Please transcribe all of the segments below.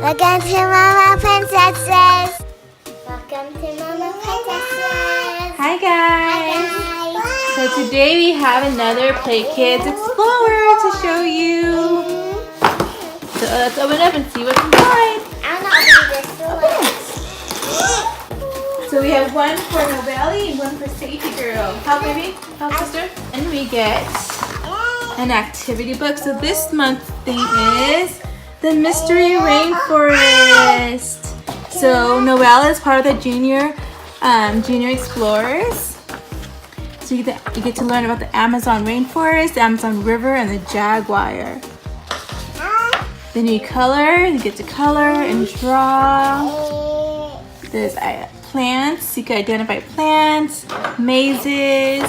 Welcome to Mama Princesses. Welcome to Mama Princesses. Hi guys. So today we have another Playkids Explorer to show you. So let's open it up and see what's inside. I'm not opening this one. So we have one for Novelli and one for Sadie Girl. Help baby, help sister. And we get an activity book. So this month's theme is the Mystery Rainforest. So Noelle is part of the junior explorers. So you get to learn about the Amazon rainforest, the Amazon river, and the jaguar. Then you get to color and draw. There's plants. You can identify plants, mazes,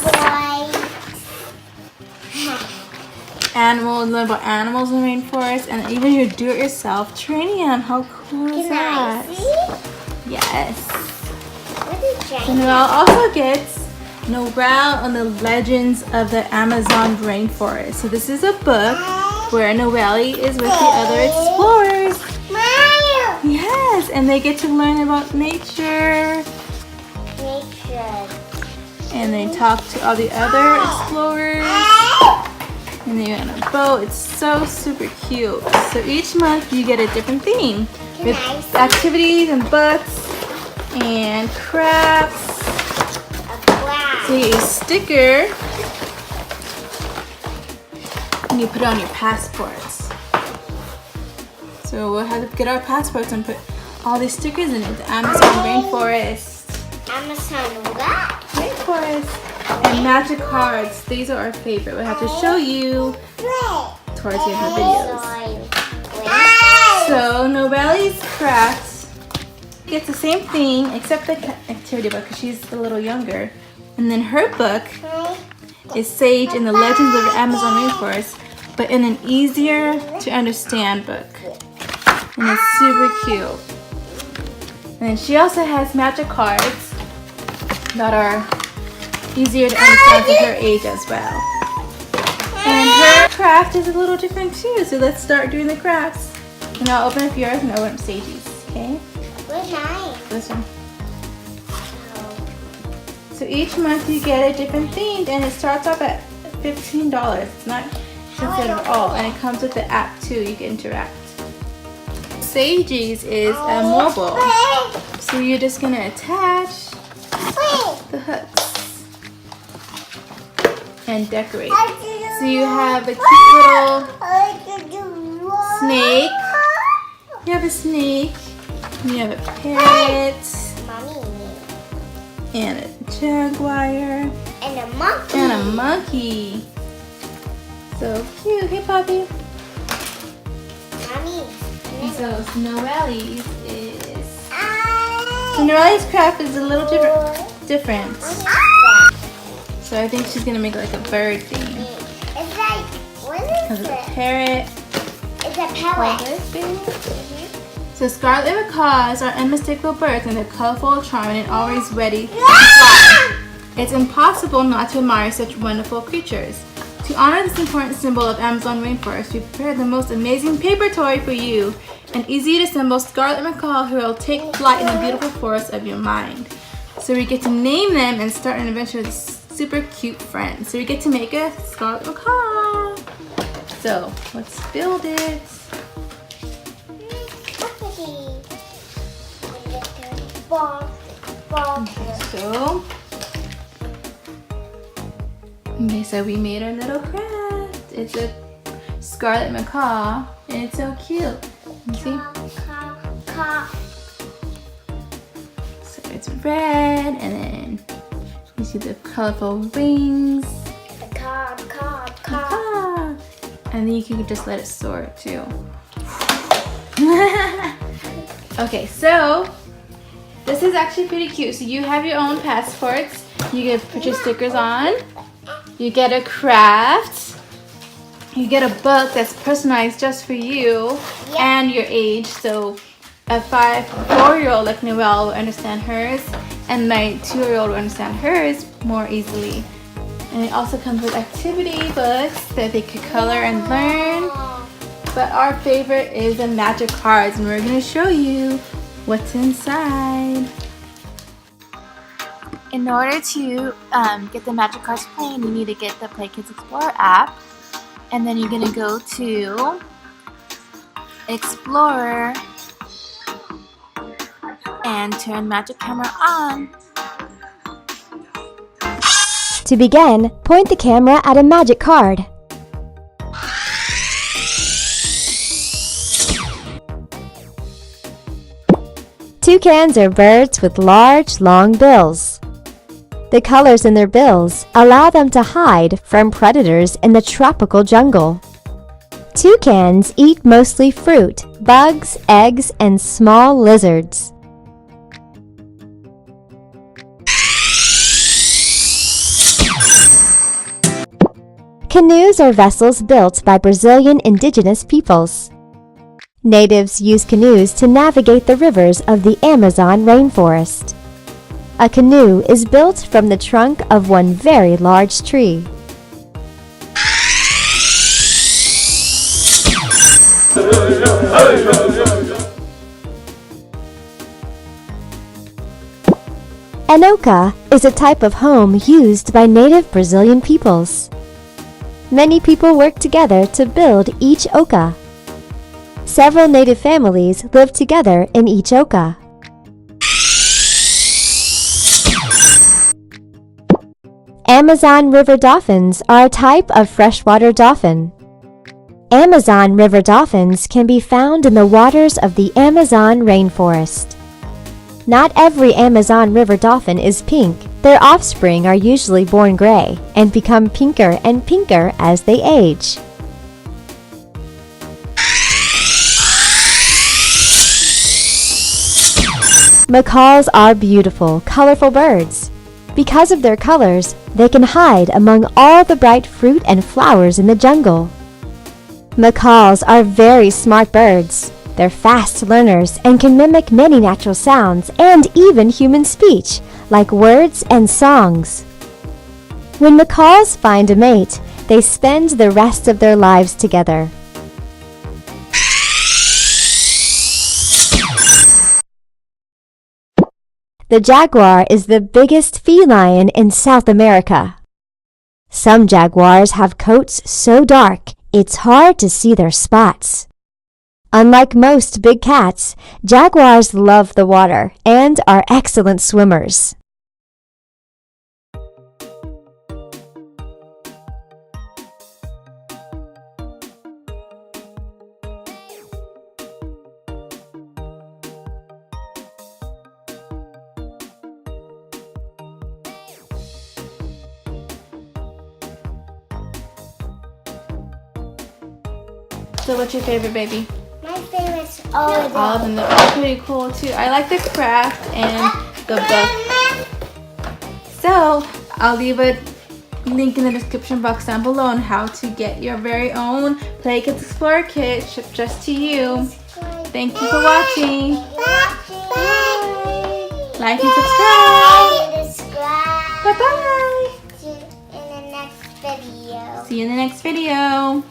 animals, learn about animals in the rainforest, and even your do-it-yourself training. How cool is that? Yes. So Noelle also gets Noelle on the Legends of the Amazon Rainforest. So this is a book where Noelle is with the other explorers. Yes, and they get to learn about nature. And they talk to all the other explorers. And they're on a boat. It's so super cute. So each month you get a different theme with activities and books and crafts. So you get a sticker and you put it on your passports. So we'll have to get our passports and put all these stickers in it. The Amazon Rainforest. Amazon what? Rainforest. And magic cards. These are our favorite. We'll have to show you towards the end of the videos. So Novelli's crafts gets the same thing except the activity book because she's a little younger. And then her book is Sage in the Legends of the Amazon Rainforest, but in an easier to understand book. And it's super cute. And then she also has magic cards that are easier to understand for her age as well. And her craft is a little different too, so let's start doing the crafts. And I'll open up yours and I'll open up Sagie's, okay? Where's mine? This one. So each month you get a different theme, and it starts off at $15. It's not expensive at all, and it comes with the app too. You can interact. Sagie's is a mobile, so you're just gonna attach the hooks and decorate. So you have a cute little snake. You have a snake. You have a parrot. And a jaguar. And a monkey. And a monkey. So cute. Hey, puppy. Mommy. And so Noelle's is... So Noelle's craft is a little different. So I think she's going to make like a bird thing. It's like, what is it? A parrot. It's a parrot. So scarlet macaws are unmistakable birds, and they're colorful, charming, and always ready to fly. It's impossible not to admire such wonderful creatures. To honor this important symbol of Amazon rainforest, we prepared the most amazing paper toy for you, an easy to assemble scarlet macaw who will take flight in the beautiful forest of your mind. So we get to name them and start an adventure with super cute friends. So we get to make a scarlet macaw. So let's build it. So we made our little craft. It's a scarlet macaw, and it's so cute. You see? So it's red, and then you see the colorful wings. And then you can just let it soar too. Okay, so this is actually pretty cute. So you have your own passports. You get put your stickers on. You get a craft. You get a book that's personalized just for you and your age. So a 4-year-old like Noelle will understand hers, and my 2-year-old will understand hers more easily. And it also comes with activity books that they could color and learn. But our favorite is the magic cards, and we're going to show you what's inside. In order to get the magic cards playing, you need to get the Playkids Explorer app. And then you're going to go to Explorer and turn magic camera on. To begin, point the camera at a magic card. Toucans are birds with large, long bills. The colors in their bills allow them to hide from predators in the tropical jungle. Toucans eat mostly fruit, bugs, eggs, and small lizards. Canoes are vessels built by Brazilian indigenous peoples. Natives use canoes to navigate the rivers of the Amazon rainforest. A canoe is built from the trunk of one very large tree. An oca is a type of home used by native Brazilian peoples. Many people work together to build each oca. Several native families live together in each oca. Amazon river dolphins are a type of freshwater dolphin. Amazon river dolphins can be found in the waters of the Amazon rainforest. Not every Amazon river dolphin is pink. Their offspring are usually born gray and become pinker and pinker as they age. Macaws are beautiful, colorful birds. Because of their colors, they can hide among all the bright fruit and flowers in the jungle. Macaws are very smart birds. They're fast learners and can mimic many natural sounds and even human speech, like words and songs. When macaws find a mate, they spend the rest of their lives together. The jaguar is the biggest feline in South America. Some jaguars have coats so dark, it's hard to see their spots. Unlike most big cats, jaguars love the water and are excellent swimmers. So what's your favorite, baby? My favorite's all of them. All of them. They're all pretty cool too. I like the craft and the book. So I'll leave a link in the description box down below on how to get your very own Playkids Explorer kit shipped just to you. Thank you for watching. Bye. Like and subscribe. Bye bye. See you in the next video. See you in the next video.